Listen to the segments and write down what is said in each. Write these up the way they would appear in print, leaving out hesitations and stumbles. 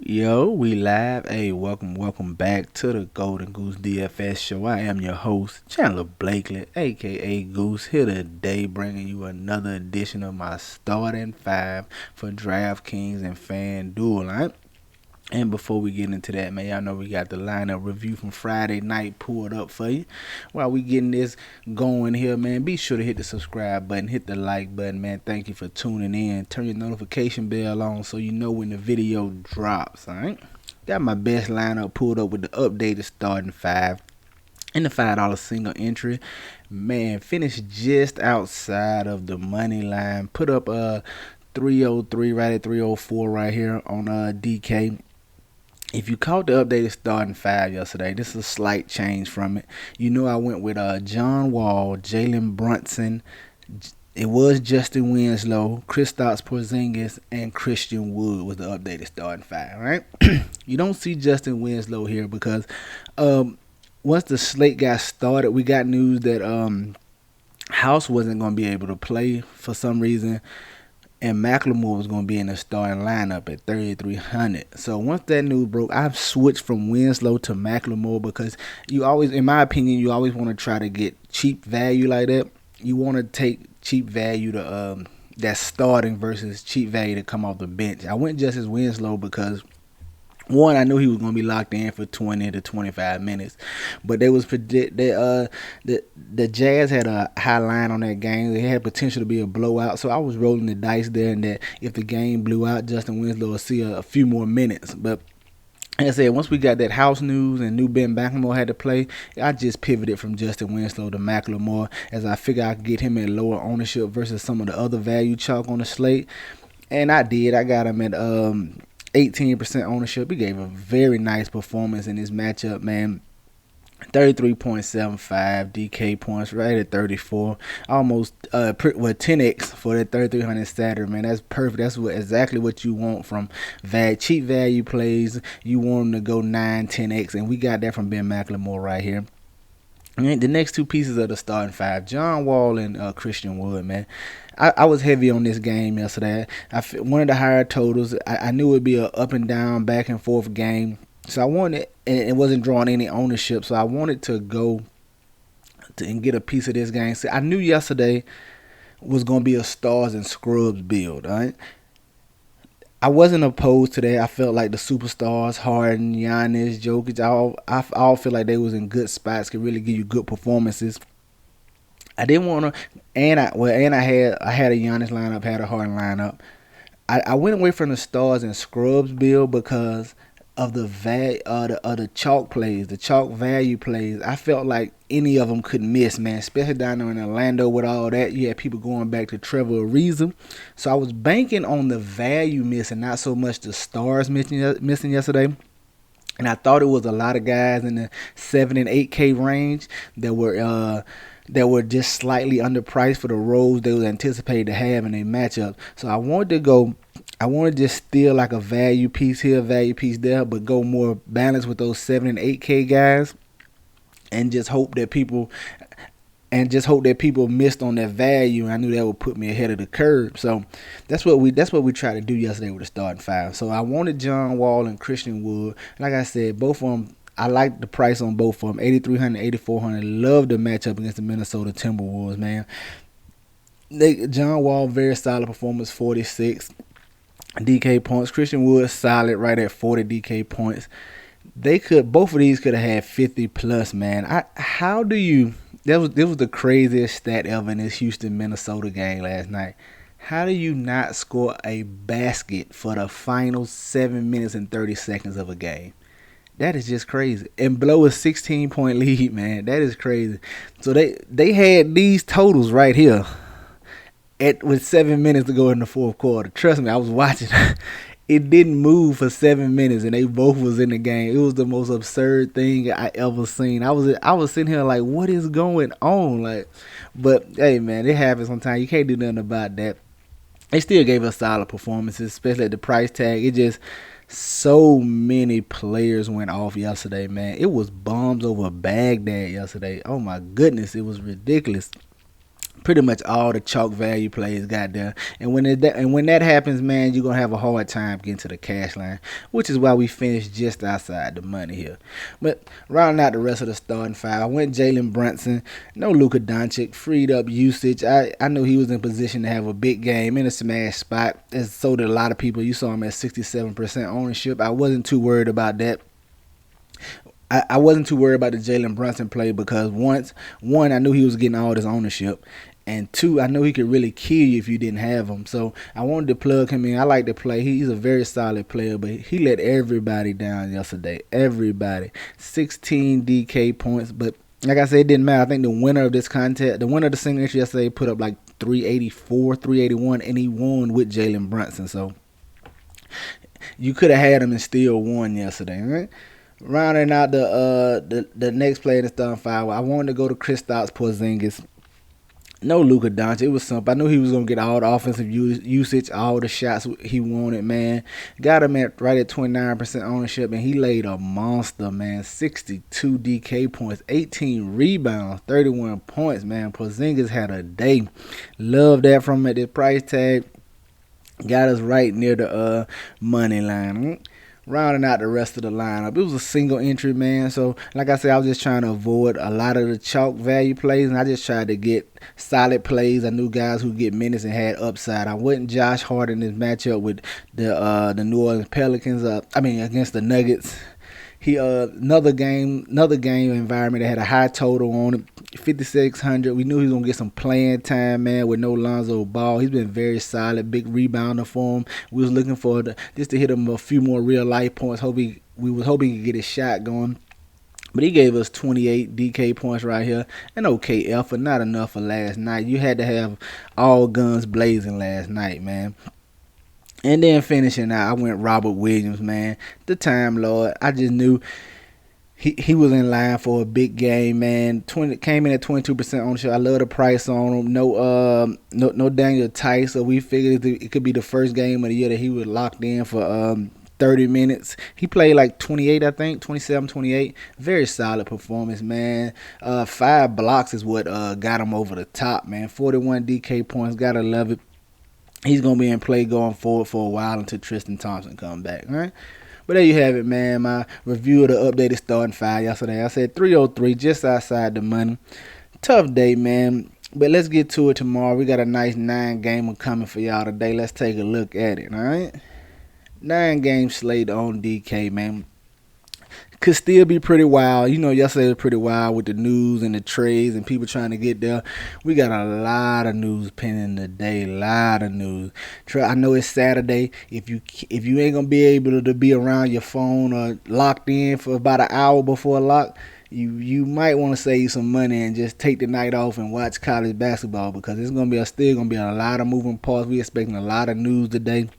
Yo, we live. Hey, welcome back to the Golden Goose DFS show. I am your host, Chandler Blakely, aka Goose, here today bringing you another edition of my starting five for DraftKings and FanDuel. Right? And before we get into that, man, y'all know we got the lineup review from Friday night pulled up for you. While we getting this going here, man, be sure to hit the subscribe button, hit the like button, man. Thank you for tuning in. Turn your notification bell on so you know when the video drops, all right? Got my best lineup pulled up with the updated starting five and the $5 single entry. Man, finished just outside of the money line. Put up 303 right at 304 right here on DK. If you caught the updated starting five yesterday, this is a slight change from it. You know I went with John Wall, Jalen Brunson. It was Justin Winslow, Kristaps Porzingis, and Christian Wood was the updated starting five, right? You don't see Justin Winslow here because once the slate got started, we got news that House wasn't going to be able to play for some reason. And McLemore was going to be in the starting lineup at 3,300. So once that news broke, I've switched from Winslow to McLemore because you always, in my opinion, you always want to try to get cheap value like that. You want to take cheap value to that's starting versus cheap value to come off the bench. I went just as Winslow because one, I knew he was going to be locked in for 20 to 25 minutes, but they was the Jazz had a high line on that game. They had potential to be a blowout, so I was rolling the dice there, and that if the game blew out, Justin Winslow would see a few more minutes. But like I said, once we got that House news and knew Ben McLemore had to play, I just pivoted from Justin Winslow to McLemore as I figured I could get him at lower ownership versus some of the other value chalk on the slate, and I did. I got him at 18% ownership. He gave a very nice performance in this matchup, man. 33.75 DK points, right at 34. Almost 10x for that 3,300 Saturn, man. That's perfect. That's exactly what you want from cheap value plays. You want them to go 9, 10x, and we got that from Ben McLemore right here. And the next two pieces of the starting five, John Wall and Christian Wood, man. I was heavy on this game yesterday. I wanted the higher totals. I knew it would be an up and down, back and forth game. So I wanted, and it wasn't drawing any ownership. So I wanted to go and get a piece of this game. So I knew yesterday was going to be a stars and scrubs build, all right? I wasn't opposed to that. I felt like the superstars, Harden, Giannis, Jokic, I all feel like they was in good spots, could really give you good performances. I didn't want to, and I had a Giannis lineup, had a Harden lineup. I went away from the stars and scrubs build because of the chalk plays, the chalk value plays. I felt like any of them could miss, man, especially down there in Orlando with all that. You had people going back to Trevor Ariza. So I was banking on the value missing, not so much the stars missing yesterday. And I thought it was a lot of guys in the 7 and 8K range that were just slightly underpriced for the roles they was anticipated to have in a matchup. So I wanted to just steal like a value piece here, value piece there, but go more balanced with those 7 and 8K guys, and just hope that people missed on that value. And I knew that would put me ahead of the curve. So that's what we tried to do yesterday with the starting five. So I wanted John Wall and Christian Wood. Like I said, both of them, I like the price on both of them. 8,300, 8,400. Love the matchup against the Minnesota Timberwolves, man. John Wall, very solid performance, 46 DK points. Christian Wood, solid, right at 40 DK points. Both of these could have had 50 plus, man. That was the craziest stat ever in this Houston Minnesota game last night. How do you not score a basket for the final 7 minutes and 30 seconds of a game? That is just crazy. And blow a 16-point lead, man. That is crazy. So they had these totals right here with 7 minutes to go in the fourth quarter. Trust me, I was watching. It didn't move for 7 minutes, and they both was in the game. It was the most absurd thing I ever seen. I was sitting here like, what is going on? Like, but hey, man, it happens sometimes. You can't do nothing about that. They still gave us solid performances, especially at the price tag. It just so many players went off yesterday, man. It was bombs over Baghdad yesterday. Oh my goodness, it was ridiculous. Pretty much all the chalk value plays got there, and when that happens, man, you're gonna have a hard time getting to the cash line, which is why we finished just outside the money here. But rounding out the rest of the starting five, I went Jalen Brunson, no Luka Doncic, freed up usage. I knew he was in position to have a big game in a smash spot, and so did a lot of people. You saw him at 67% ownership. I wasn't too worried about that. I wasn't too worried about the Jalen Brunson play because one, I knew he was getting all this ownership, and two, I know he could really kill you if you didn't have him. So I wanted to plug him in. I like to play. He's a very solid player, but he let everybody down yesterday. Everybody. 16 DK points. But like I said, it didn't matter. I think the winner of this contest, the winner of the single entry yesterday put up like 384, 381, and he won with Jalen Brunson. So you could have had him and still won yesterday, right? Rounding out the next play in the starting five, I wanted to go to Kristaps Porzingis. No Luka Doncic. It was simple. I knew he was going to get all the offensive usage, all the shots he wanted, man. Got him right at 29% ownership, and he laid a monster, man. 62 DK points, 18 rebounds, 31 points, man. Porzingis had a day. Love that from him at this price tag. Got us right near the money line. Rounding out the rest of the lineup, it was a single entry, man. So, like I said, I was just trying to avoid a lot of the chalk value plays, and I just tried to get solid plays. I knew guys who get minutes and had upside. I wasn't Josh Hart in this matchup with the New Orleans Pelicans. Against the Nuggets. He another game environment that had a high total on it, 5,600. We knew he was gonna get some playing time, man, with no Lonzo Ball. He's been very solid, big rebounder for him. We was looking for just to hit him a few more real life points. We was hoping he could get his shot going. But he gave us 28 DK points right here. An okay effort, not enough for last night. You had to have all guns blazing last night, man. And then finishing out, I went Robert Williams, man. The Time Lord. I just knew he was in line for a big game, man. Came in at 22% ownership. I love the price on him. No Daniel Tice. So we figured it could be the first game of the year that he was locked in for 30 minutes. He played like 28, I think, 27, 28. Very solid performance, man. 5 blocks is what got him over the top, man. 41 DK points. Gotta love it. He's going to be in play going forward for a while until Tristan Thompson comes back, all right? But there you have it, man. My review of the updated starting five yesterday. I said 303, just outside the money. Tough day, man. But let's get to it tomorrow. We got a nice 9-gamer coming for y'all today. Let's take a look at it, all right? 9-game slate on DK, man. Could still be pretty wild. You know, yesterday was pretty wild with the news and the trades and people trying to get there. We got a lot of news pending today. A lot of news. I know it's Saturday. If you ain't gonna be able to be around your phone or locked in for about an hour before lock, you might want to save some money and just take the night off and watch college basketball because it's still gonna be a lot of moving parts. We expecting a lot of news today.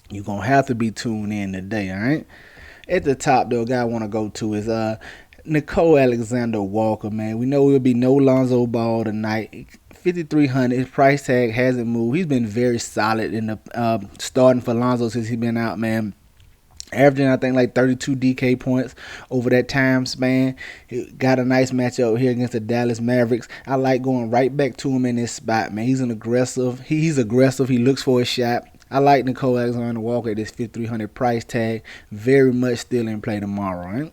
You're gonna have to be tuned in today, all right? At the top, though, a guy I want to go to is Nicole Alexander-Walker, man. We know it will be no Lonzo Ball tonight. 5,300. His price tag hasn't moved. He's been very solid in the starting for Lonzo since he's been out, man. Averaging, I think, like 32 DK points over that time span. He got a nice matchup here against the Dallas Mavericks. I like going right back to him in this spot, man. He's aggressive. He's aggressive. He looks for a shot. I like Nicole Alexander-Walker at this 5,300 price tag. Very much still in play tomorrow, right?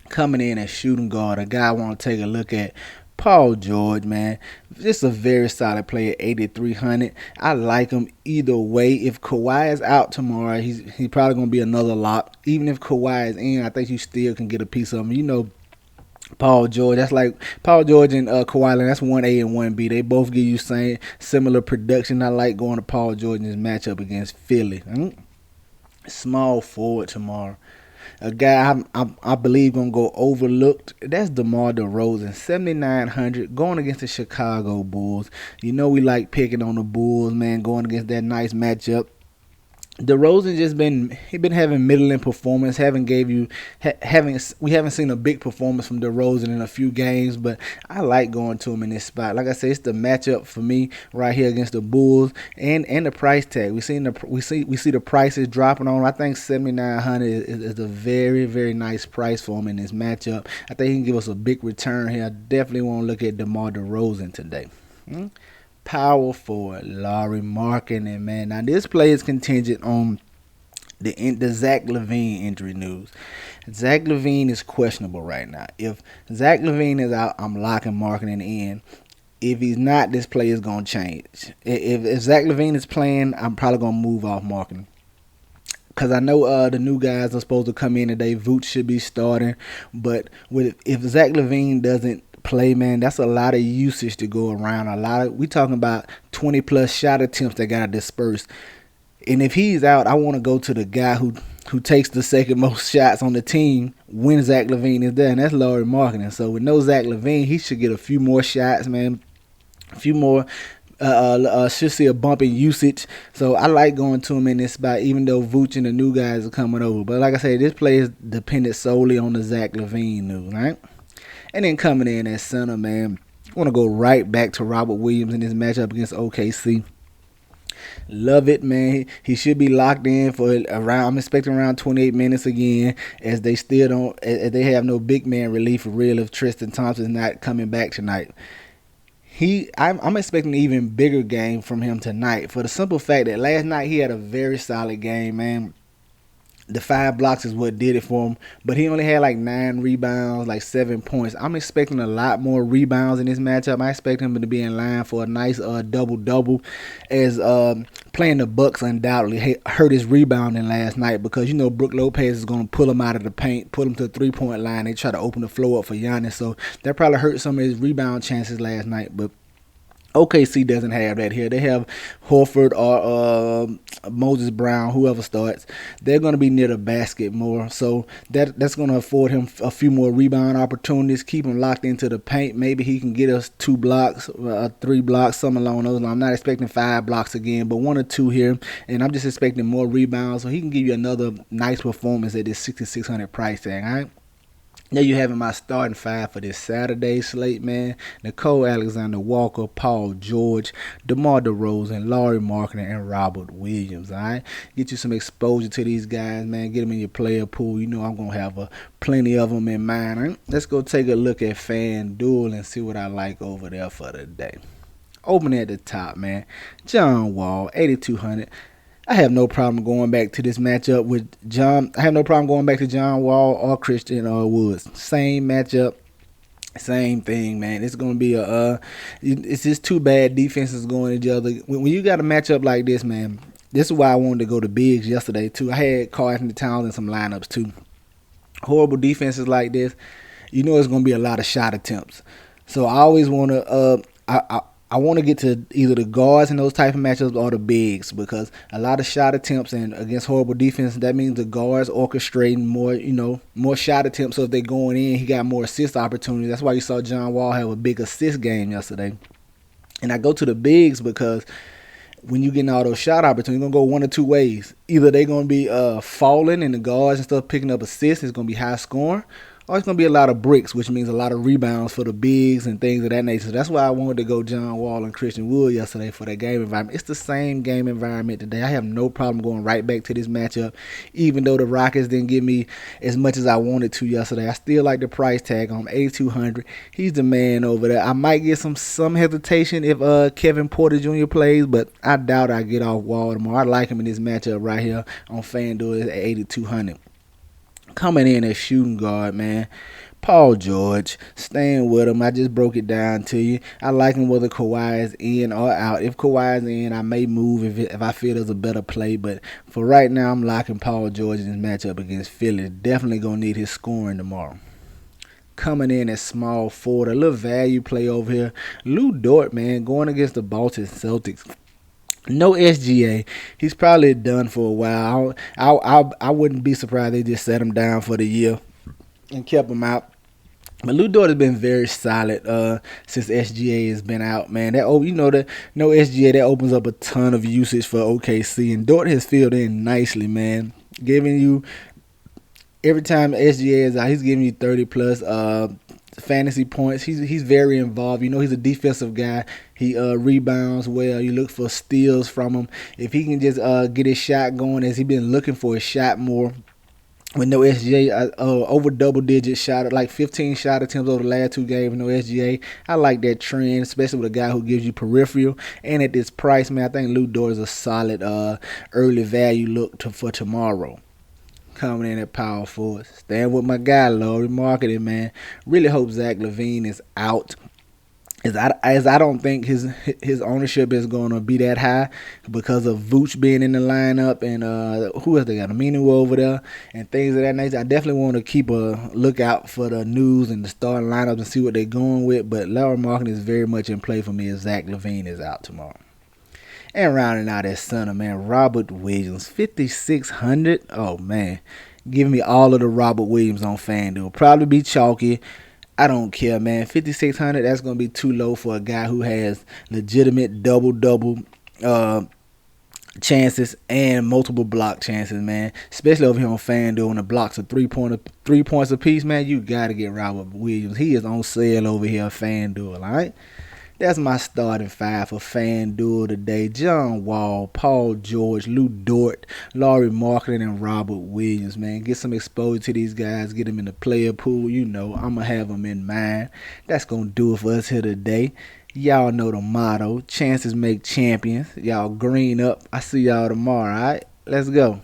Coming in as shooting guard, a guy I want to take a look at, Paul George, man. Just a very solid player, 8,300. I like him either way. If Kawhi is out tomorrow, he's probably going to be another lock. Even if Kawhi is in, I think you still can get a piece of him. You know, Paul George, that's like Paul George and Kawhi Leonard, that's 1A and 1B. They both give you similar production. I like going to Paul George in his matchup against Philly. Small forward tomorrow. A guy I believe going to go overlooked, that's DeMar DeRozan, 7,900, going against the Chicago Bulls. You know we like picking on the Bulls, man, going against that nice matchup. DeRozan just been having middling performance. We haven't seen a big performance from DeRozan in a few games, but I like going to him in this spot. Like I said, it's the matchup for me right here against the Bulls and the price tag. We see the prices dropping on him. I think 7,900 is a very, very nice price for him in this matchup. I think he can give us a big return here. I definitely want to look at DeMar DeRozan today. Power forward, Laurie Markkinen, man. Now this play is contingent on the Zach LaVine injury news. Zach LaVine is questionable right now. If Zach LaVine is out, I'm locking Markkinen in. If he's not, this play is gonna change. If Zach LaVine is playing, I'm probably gonna move off Markkinen. Because I know the new guys are supposed to come in today. Vooch should be starting. But if Zach LaVine doesn't play, man, that's a lot of usage to go around. We talking about 20 plus shot attempts that got dispersed. And if he's out, I want to go to the guy who takes the second most shots on the team when Zach LaVine is there, and that's Laurie Markkinen. So with no Zach LaVine, he should get a few more shots, man. A few more. Should see a bump in usage. So I like going to him in this spot, even though Vooch and the new guys are coming over. But like I said, this play is dependent solely on the Zach LaVine news, right? And then coming in at center, man, I want to go right back to Robert Williams in this matchup against OKC. Love it, man. He should be locked in for around. I'm expecting around 28 minutes again, as they still don't. As they have no big man relief for real if Tristan Thompson's not coming back tonight. I'm expecting an even bigger game from him tonight for the simple fact that last night he had a very solid game, man. The 5 blocks is what did it for him, but he only had like 9 rebounds, like 7 points. I'm expecting a lot more rebounds in this matchup. I expect him to be in line for a nice double-double, as playing the Bucks undoubtedly hurt his rebounding last night, because you know Brook Lopez is going to pull him out of the paint, pull him to the 3-point line. They try to open the floor up for Giannis, so that probably hurt some of his rebound chances last night, but OKC doesn't have that here. They have Horford or Moses Brown, whoever starts. They're going to be near the basket more. So that's going to afford him a few more rebound opportunities, keep him locked into the paint. Maybe he can get us 2 blocks, 3 blocks, something along those lines. I'm not expecting 5 blocks again, but 1 or 2 here. And I'm just expecting more rebounds, so he can give you another nice performance at this $6,600 price tag, all right? There you have my starting 5 for this Saturday slate, man. Nicole Alexander Walker, Paul George, DeMar DeRozan, Laurie Markkinen, and Robert Williams, all right? Get you some exposure to these guys, man. Get them in your player pool. You know I'm going to have plenty of them in mind. Right? Let's go take a look at FanDuel and see what I like over there for the day. Opening at the top, man. John Wall, 8,200. I have no problem going back to this matchup with John. I have no problem going back to John Wall or Christian Woods. Same matchup, same thing, man. It's going to be it's just two bad defenses going at each other. When you got a matchup like this, man, this is why I wanted to go to Biggs yesterday, too. I had Karl Anthony Towns in some lineups, too. Horrible defenses like this, you know it's going to be a lot of shot attempts. So I always want to, I want to get to either the guards in those type of matchups or the bigs, because a lot of shot attempts and against horrible defense, that means the guards orchestrating more shot attempts. So if they're going in, he got more assist opportunities. That's why you saw John Wall have a big assist game yesterday. And I go to the bigs because when you getting all those shot opportunities, you're going to go one or two ways. Either they're going to be falling and the guards and stuff picking up assists, it's going to be high scoring, or it's going to be a lot of bricks, which means a lot of rebounds for the bigs and things of that nature. So that's why I wanted to go John Wall and Christian Wood yesterday for that game environment. It's the same game environment today. I have no problem going right back to this matchup, even though the Rockets didn't give me as much as I wanted to yesterday. I still like the price tag on him, $8,200. He's the man over there. I might get some hesitation if Kevin Porter Jr. plays, but I doubt I get off Wall tomorrow. I like him in this matchup right here on FanDuel at $8,200. Coming in as shooting guard, man, Paul George, staying with him. I just broke it down to you. I like him whether Kawhi is in or out. If Kawhi is in, I may move if I feel there's a better play. But for right now, I'm locking Paul George in this matchup against Philly. Definitely going to need his scoring tomorrow. Coming in at small forward, a little value play over here. Lou Dort, man, going against the Boston Celtics. No SGA. He's probably done for a while. I wouldn't be surprised they just set him down for the year and kept him out. But Lou Dort has been very solid since SGA has been out, man. No SGA, that opens up a ton of usage for OKC. And Dort has filled in nicely, man. Giving you, every time SGA is out, he's giving you 30+ fantasy points. He's very involved. You know, he's a defensive guy. He rebounds well. You look for steals from him. If he can just get his shot going, as he's been looking for his shot more with no SGA, over double digit shot, like 15 shot attempts over the last 2 games with no SGA. I like that trend, especially with a guy who gives you peripheral. And at this price, man, I think Lou Dort is a solid early value look for tomorrow. Coming in at power forward. Stand with my guy, Laurie Marketing, man. Really hope Zach LaVine is out. As I don't think his ownership is going to be that high because of Vooch being in the lineup and who else they got, Aminu over there and things of that nature. I definitely want to keep a lookout for the news and the starting lineup and see what they're going with. But Laurie Marketing is very much in play for me as Zach LaVine is out tomorrow. And rounding out that center, man, Robert Williams, 5,600. Oh, man. Giving me all of the Robert Williams on FanDuel. Probably be chalky. I don't care, man. 5,600, that's going to be too low for a guy who has legitimate double-double chances and multiple block chances, man. Especially over here on FanDuel when the blocks are 3 points apiece, man. You got to get Robert Williams. He is on sale over here at FanDuel, all right? That's my starting five for FanDuel today. John Wall, Paul George, Lou Dort, Laurie Marketing, and Robert Williams, man. Get some exposure to these guys. Get them in the player pool. You know, I'm going to have them in mind. That's going to do it for us here today. Y'all know the motto. Chances make champions. Y'all green up. I see y'all tomorrow, all right? Let's go.